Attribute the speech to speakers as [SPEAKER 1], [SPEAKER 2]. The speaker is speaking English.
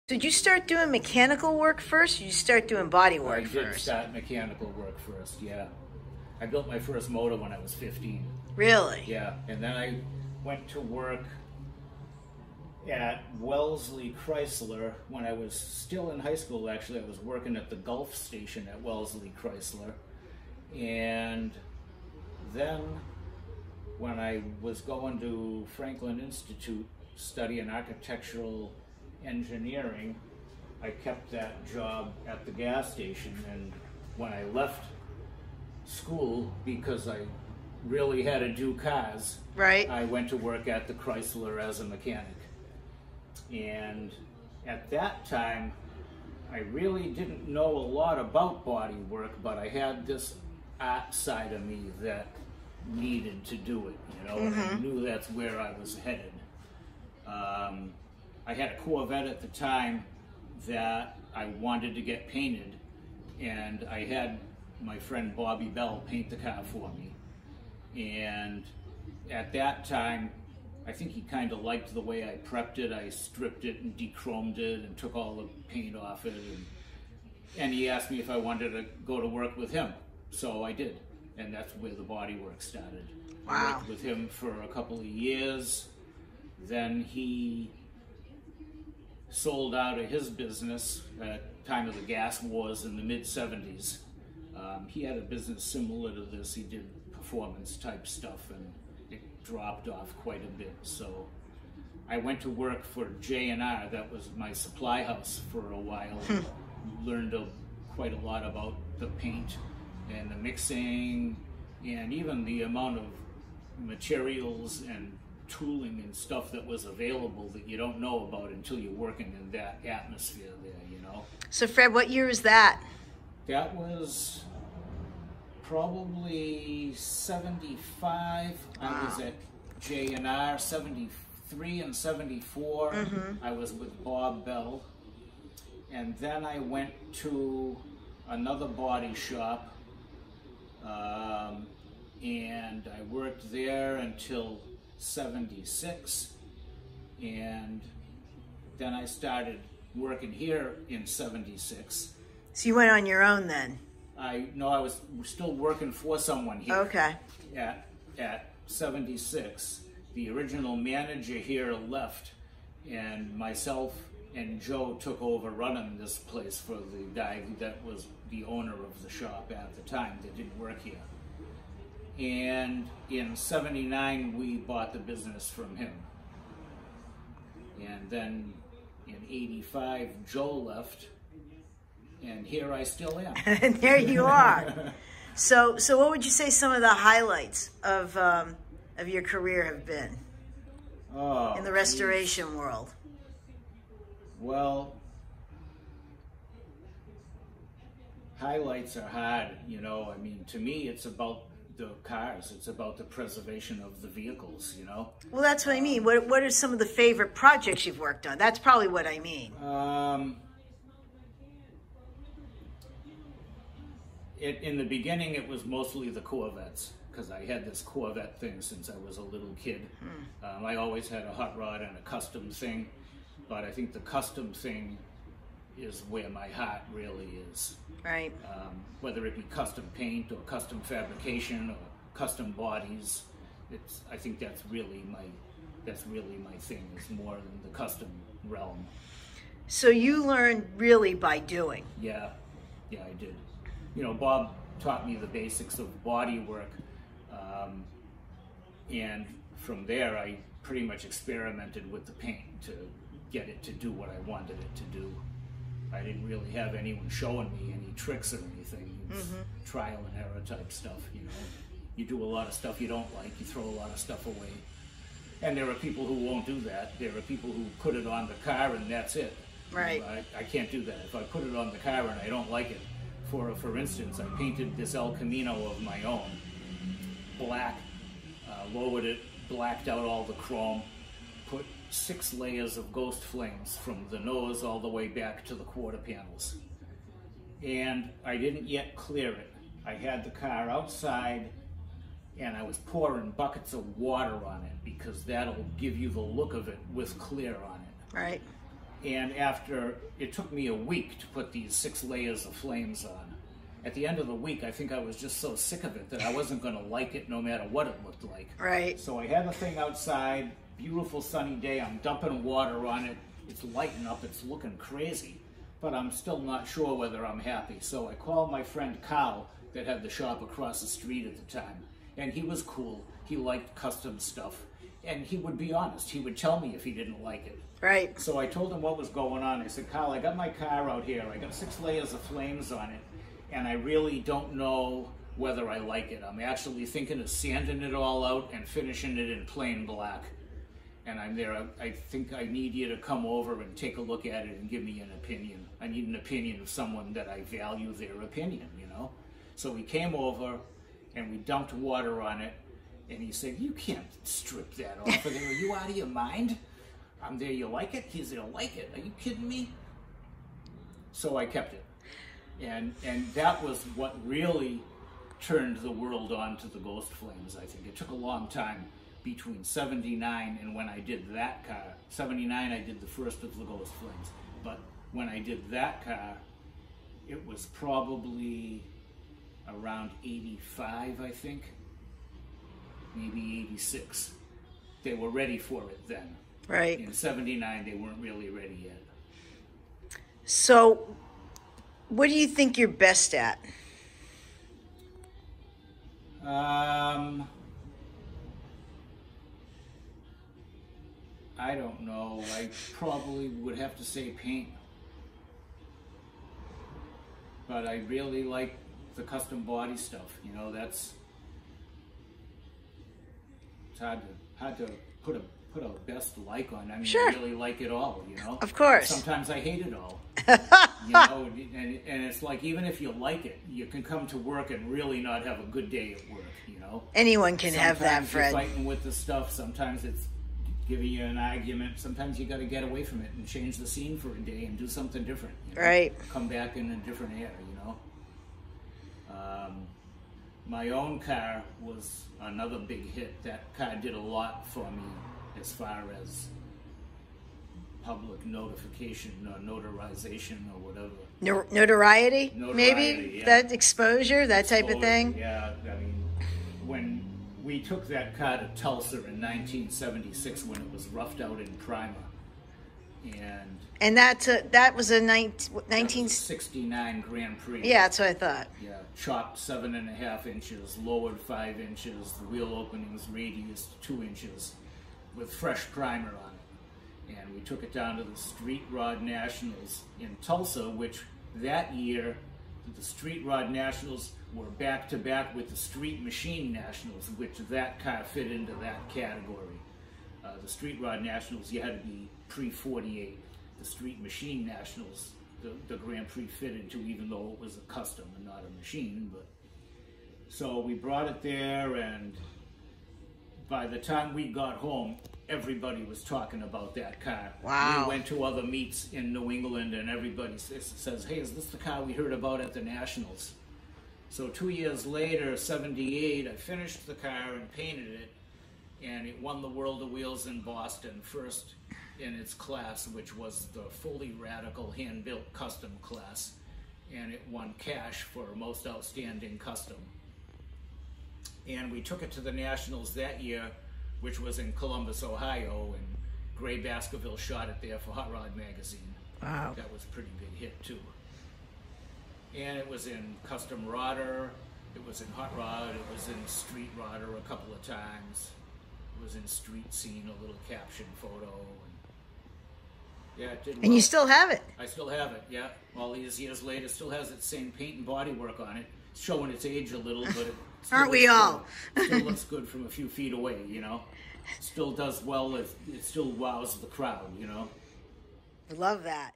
[SPEAKER 1] Did you start doing mechanical work first, or did you start doing body work
[SPEAKER 2] I did
[SPEAKER 1] first?
[SPEAKER 2] start mechanical work first, yeah. I built my first motor when I was 15.
[SPEAKER 1] Really?
[SPEAKER 2] Yeah, and then I went to work at Wellesley Chrysler when I was still in high school. Actually, I was working at the Gulf station at Wellesley Chrysler. And then when I was going to Franklin Institute studying architectural engineering, I kept that job at the gas station. And when I left school, because I really had to do cars,
[SPEAKER 1] Right.
[SPEAKER 2] I went to work at the Chrysler as a mechanic. And at that time, I really didn't know a lot about body work, but I had this art side of me that needed to do it, you know, and I knew that's where I was headed. I had a Corvette at the time that I wanted to get painted, and I had my friend Bobby Bell paint the car for me. And at that time, I think he kind of liked the way I prepped it. I stripped it and de-chromed it and took all the paint off it. And he asked me if I wanted to go to work with him. So I did. And that's where the body work started.
[SPEAKER 1] Wow.
[SPEAKER 2] I worked with him for a couple of years. Then he sold out of his business at the time of the gas wars in the mid-70s. He had a business similar to this. He did performance type stuff, and it dropped off quite a bit. So I went to work for J&R. That was my supply house for a while. Learned quite a lot about the paint and the mixing, and even the amount of materials and tooling and stuff that was available that you don't know about until you're working in that atmosphere there, you know.
[SPEAKER 1] So Fred, what year was that?
[SPEAKER 2] That was probably 75. I was at J&R. 73 and 74. I was with Bob Bell. And then I went to another body shop, and I worked there until 76, and then I started working here in 76.
[SPEAKER 1] So you went on your own then?
[SPEAKER 2] I was still working for someone here.
[SPEAKER 1] Okay.
[SPEAKER 2] At 76. The original manager here left, and myself and Joe took over running this place for the guy that was the owner of the shop at the time that didn't work here. And in 79, we bought the business from him. And then in 85, Joe left, and here I still am.
[SPEAKER 1] And there you are. So what would you say some of the highlights of your career have been in the restoration world?
[SPEAKER 2] Well, highlights are hard, you know. I mean, to me, it's about the cars. It's about the preservation of the vehicles, you know.
[SPEAKER 1] Well, that's what I mean. What are some of the favorite projects you've worked on? That's probably what I mean.
[SPEAKER 2] In the beginning, it was mostly the Corvettes, because I had this Corvette thing since I was a little kid. I always had a hot rod and a custom thing, but I think the custom thing is where my heart really is.
[SPEAKER 1] Right.
[SPEAKER 2] Whether it be custom paint or custom fabrication or custom bodies, I think that's really my thing. It's more than the custom realm.
[SPEAKER 1] So you learned really by doing.
[SPEAKER 2] Yeah, I did. You know, Bob taught me the basics of body work, and from there I pretty much experimented with the paint to get it to do what I wanted it to do. I didn't really have anyone showing me any tricks or anything. It was trial and error type stuff, you know. You do a lot of stuff you don't like, you throw a lot of stuff away. And there are people who won't do that. There are people who put it on the car and that's it.
[SPEAKER 1] Right.
[SPEAKER 2] You know, I can't do that. If I put it on the car and I don't like it, for instance, I painted this El Camino of my own, black, lowered it, blacked out all the chrome, put 6 layers of ghost flames from the nose all the way back to the quarter panels. And I didn't yet clear it. I had the car outside and I was pouring buckets of water on it because that'll give you the look of it with clear on it.
[SPEAKER 1] Right.
[SPEAKER 2] And after, it took me a week to put these 6 layers of flames on. At the end of the week, I think I was just so sick of it that I wasn't going to like it no matter what it looked like.
[SPEAKER 1] Right.
[SPEAKER 2] So I had the thing outside, beautiful sunny day, I'm dumping water on it, it's lighting up, it's looking crazy, but I'm still not sure whether I'm happy. So I called my friend Carl that had the shop across the street at the time, and he was cool, he liked custom stuff, and he would be honest, he would tell me if he didn't like it.
[SPEAKER 1] Right.
[SPEAKER 2] So I told him what was going on. I said, Carl, I got my car out here, I got 6 layers of flames on it, and I really don't know whether I like it. I'm actually thinking of sanding it all out and finishing it in plain black. And I'm there, I think I need you to come over and take a look at it and give me an opinion. I need an opinion of someone that I value their opinion, you know? So he came over and we dumped water on it, and he said, you can't strip that off of there. Are you out of your mind? I'm there, you like it? He's there, like it. Are you kidding me? So I kept it. And that was what really turned the world on to the Ghost Flames, I think. It took a long time between 79 and when I did that car. 79, I did the first of the Ghost Flames. But when I did that car, it was probably around 85, I think. Maybe 86. They were ready for it then.
[SPEAKER 1] Right.
[SPEAKER 2] In 79, they weren't really ready yet.
[SPEAKER 1] So, what do you think you're best at?
[SPEAKER 2] I don't know. I probably would have to say paint. But I really like the custom body stuff. You know, it's hard to put a best like on. I mean,
[SPEAKER 1] sure.
[SPEAKER 2] I really like it all, you know?
[SPEAKER 1] Of course.
[SPEAKER 2] Sometimes I hate it all. You know, and it's like, even if you like it, you can come to work and really not have a good day at work, you know?
[SPEAKER 1] Anyone can have that, Fred.
[SPEAKER 2] Sometimes you're fighting with the stuff, sometimes it's giving you an argument, sometimes you got to get away from it and change the scene for a day and do something different. You know?
[SPEAKER 1] Right.
[SPEAKER 2] Come back in a different air, you know? My own car was another big hit. That car did a lot for me as far as public notification or notarization or whatever.
[SPEAKER 1] Notoriety, maybe?
[SPEAKER 2] Yeah.
[SPEAKER 1] That exposure, that type of thing?
[SPEAKER 2] Yeah, I mean, when we took that car to Tulsa in 1976 when it was roughed out in primer. And
[SPEAKER 1] that was a 1969
[SPEAKER 2] Grand Prix.
[SPEAKER 1] Yeah, that's what I thought.
[SPEAKER 2] Yeah, chopped 7.5 inches, lowered 5 inches, the wheel openings radius 2 inches, with fresh primer on it. And we took it down to the Street Rod Nationals in Tulsa, which that year, the Street Rod Nationals were back to back with the Street Machine Nationals, which that car fit into that category. The Street Rod Nationals, you had to be pre-48. The Street Machine Nationals, the Grand Prix fit into, even though it was a custom and not a machine. But so we brought it there, and by the time we got home, everybody was talking about that car.
[SPEAKER 1] Wow.
[SPEAKER 2] We went to other meets in New England, and everybody says, hey, is this the car we heard about at the Nationals? So 2 years later, 78, I finished the car and painted it, and it won the World of Wheels in Boston, first in its class, which was the fully radical hand-built custom class, and it won cash for most outstanding custom. And we took it to the Nationals that year, which was in Columbus, Ohio, and Gray Baskerville shot it there for Hot Rod Magazine.
[SPEAKER 1] Wow.
[SPEAKER 2] That was a pretty big hit, too. And it was in Custom Rodder, it was in Hot Rod, it was in Street Rodder a couple of times. It was in Street Scene, a little caption photo. Yeah, it did well.
[SPEAKER 1] And you still have it?
[SPEAKER 2] I still have it, yeah. All these years later, still has its same paint and body work on it. It's showing its age a little, but it still
[SPEAKER 1] aren't we all?
[SPEAKER 2] Still looks good from a few feet away, you know. Still does well, it still wows the crowd, you know.
[SPEAKER 1] I love that.